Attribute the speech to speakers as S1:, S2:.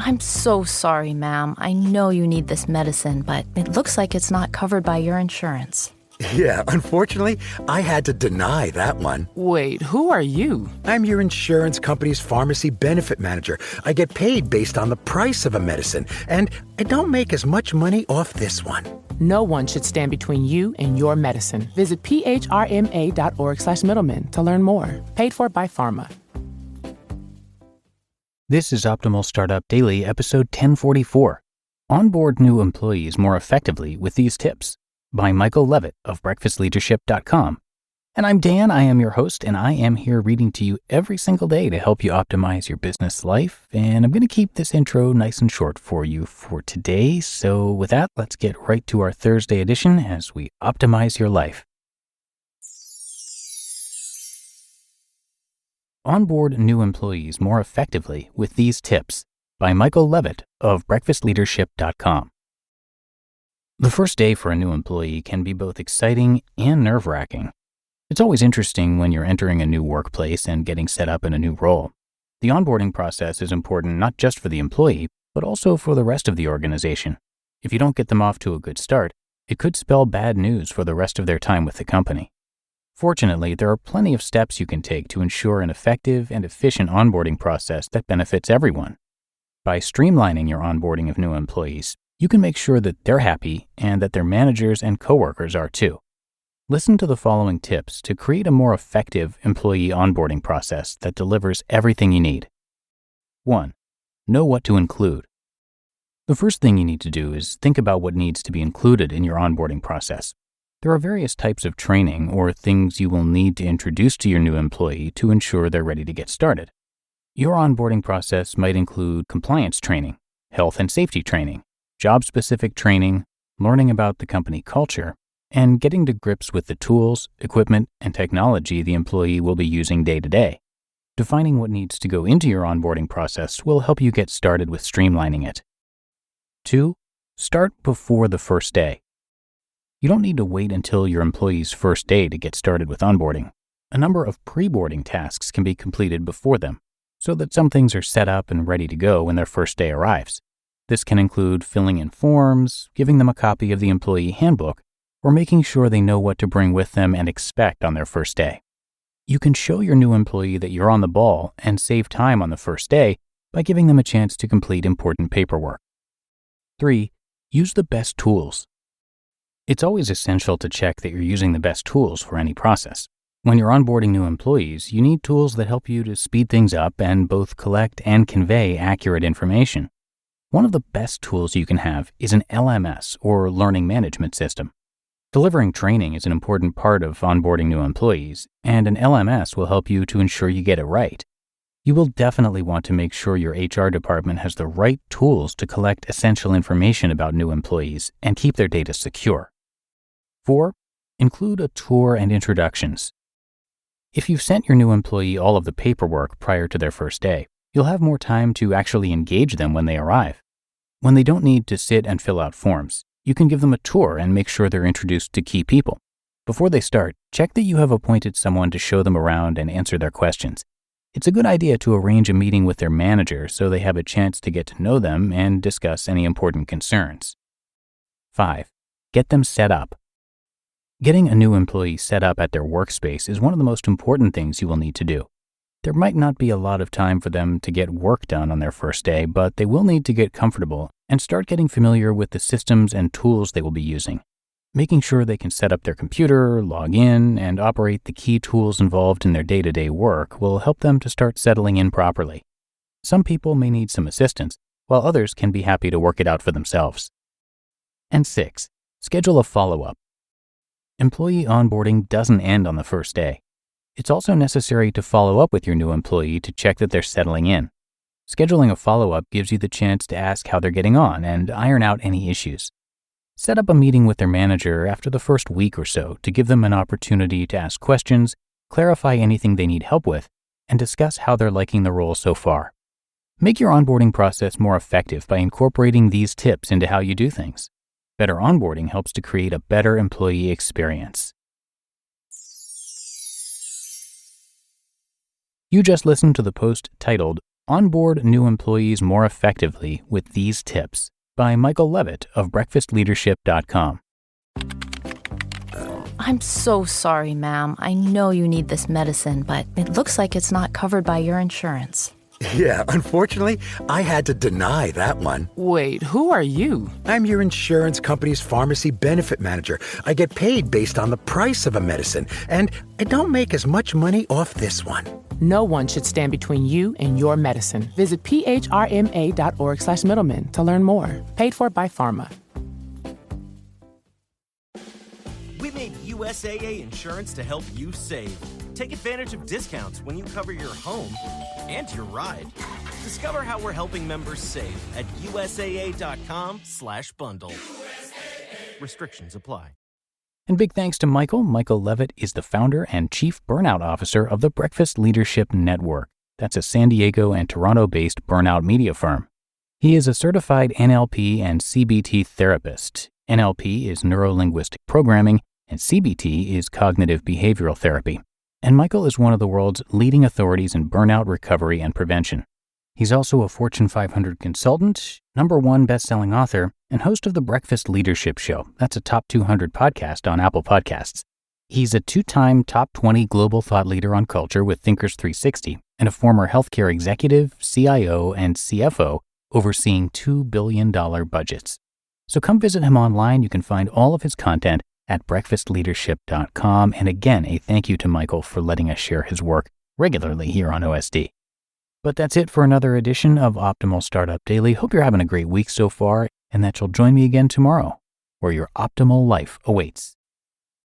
S1: I'm so sorry, ma'am. I know you need this medicine, but it looks like it's not covered by your insurance.
S2: Yeah, unfortunately, I had to deny that one.
S3: Wait, who are you?
S2: I'm your insurance company's pharmacy benefit manager. I get paid based on the price of a medicine, and I don't make as much money off this one.
S3: No one should stand between you and your medicine. Visit phrma.org/middleman to learn more. Paid for by Pharma.
S4: This is Optimal Startup Daily, episode 1044. Onboard new employees more effectively with these tips, by Michael Levitt of breakfastleadership.com. And I'm Dan, I am your host, and I am here reading to you every single day to help you optimize your business life. And I'm going to keep this intro nice and short for you for today. So with that, let's get right to our Thursday edition as we optimize your life. Onboard new employees more effectively with these tips, by Michael Levitt of breakfastleadership.com. The first day for a new employee can be both exciting and nerve-wracking. It's always interesting when you're entering a new workplace and getting set up in a new role. The onboarding process is important not just for the employee, but also for the rest of the organization. If you don't get them off to a good start, it could spell bad news for the rest of their time with the company. Fortunately, there are plenty of steps you can take to ensure an effective and efficient onboarding process that benefits everyone. By streamlining your onboarding of new employees, you can make sure that they're happy and that their managers and coworkers are too. Listen to the following tips to create a more effective employee onboarding process that delivers everything you need. 1. Know what to include. The first thing you need to do is think about what needs to be included in your onboarding process. There are various types of training or things you will need to introduce to your new employee to ensure they're ready to get started. Your onboarding process might include compliance training, health and safety training, job-specific training, learning about the company culture, and getting to grips with the tools, equipment, and technology the employee will be using day to day. Defining what needs to go into your onboarding process will help you get started with streamlining it. 2. Start before the first day. You don't need to wait until your employee's first day to get started with onboarding. A number of pre-boarding tasks can be completed before them, so that some things are set up and ready to go when their first day arrives. This can include filling in forms, giving them a copy of the employee handbook, or making sure they know what to bring with them and expect on their first day. You can show your new employee that you're on the ball and save time on the first day by giving them a chance to complete important paperwork. 3. Use the best tools. It's always essential to check that you're using the best tools for any process. When you're onboarding new employees, you need tools that help you to speed things up and both collect and convey accurate information. One of the best tools you can have is an LMS, or learning management system. Delivering training is an important part of onboarding new employees, and an LMS will help you to ensure you get it right. You will definitely want to make sure your HR department has the right tools to collect essential information about new employees and keep their data secure. 4. Include a tour and introductions. If you've sent your new employee all of the paperwork prior to their first day, you'll have more time to actually engage them when they arrive. When they don't need to sit and fill out forms, you can give them a tour and make sure they're introduced to key people. Before they start, check that you have appointed someone to show them around and answer their questions. It's a good idea to arrange a meeting with their manager so they have a chance to get to know them and discuss any important concerns. 5. Get them set up. Getting a new employee set up at their workspace is one of the most important things you will need to do. There might not be a lot of time for them to get work done on their first day, but they will need to get comfortable and start getting familiar with the systems and tools they will be using. Making sure they can set up their computer, log in, and operate the key tools involved in their day-to-day work will help them to start settling in properly. Some people may need some assistance, while others can be happy to work it out for themselves. And 6. Schedule a follow-up. Employee onboarding doesn't end on the first day. It's also necessary to follow up with your new employee to check that they're settling in. Scheduling a follow-up gives you the chance to ask how they're getting on and iron out any issues. Set up a meeting with their manager after the first week or so to give them an opportunity to ask questions, clarify anything they need help with, and discuss how they're liking the role so far. Make your onboarding process more effective by incorporating these tips into how you do things. Better onboarding helps to create a better employee experience. You just listened to the post titled, Onboard new employees more effectively with these tips by Michael Levitt of breakfastleadership.com.
S1: I'm so sorry, ma'am. I know you need this medicine, but it looks like it's not covered by your insurance.
S2: Yeah, unfortunately, I had to deny that one.
S3: Wait, who are you?
S2: I'm your insurance company's pharmacy benefit manager. I get paid based on the price of a medicine, and I don't make as much money off this one.
S3: No one should stand between you and your medicine. Visit phrma.org/middleman to learn more. Paid for by Pharma.
S5: We made USAA Insurance to help you save. Take advantage of discounts when you cover your home and your ride. Discover how we're helping members save at usaa.com/bundle. Restrictions apply.
S4: And big thanks to Michael. Michael Levitt is the founder and chief burnout officer of the Breakfast Leadership Network. That's a San Diego and Toronto-based burnout media firm. He is a certified NLP and CBT therapist. NLP is neuro-linguistic programming, and CBT is cognitive behavioral therapy. And Michael is one of the world's leading authorities in burnout recovery and prevention. He's also a Fortune 500 consultant, #1 bestselling author, and host of the Breakfast Leadership Show. That's a top 200 podcast on Apple Podcasts. He's a 2-time top 20 global thought leader on culture with Thinkers 360 and a former healthcare executive, CIO, and CFO overseeing $2 billion budgets. So come visit him online. You can find all of his content at breakfastleadership.com. And again, a thank you to Michael for letting us share his work regularly here on OSD. But that's it for another edition of Optimal Startup Daily. Hope you're having a great week so far and that you'll join me again tomorrow, where your optimal life awaits.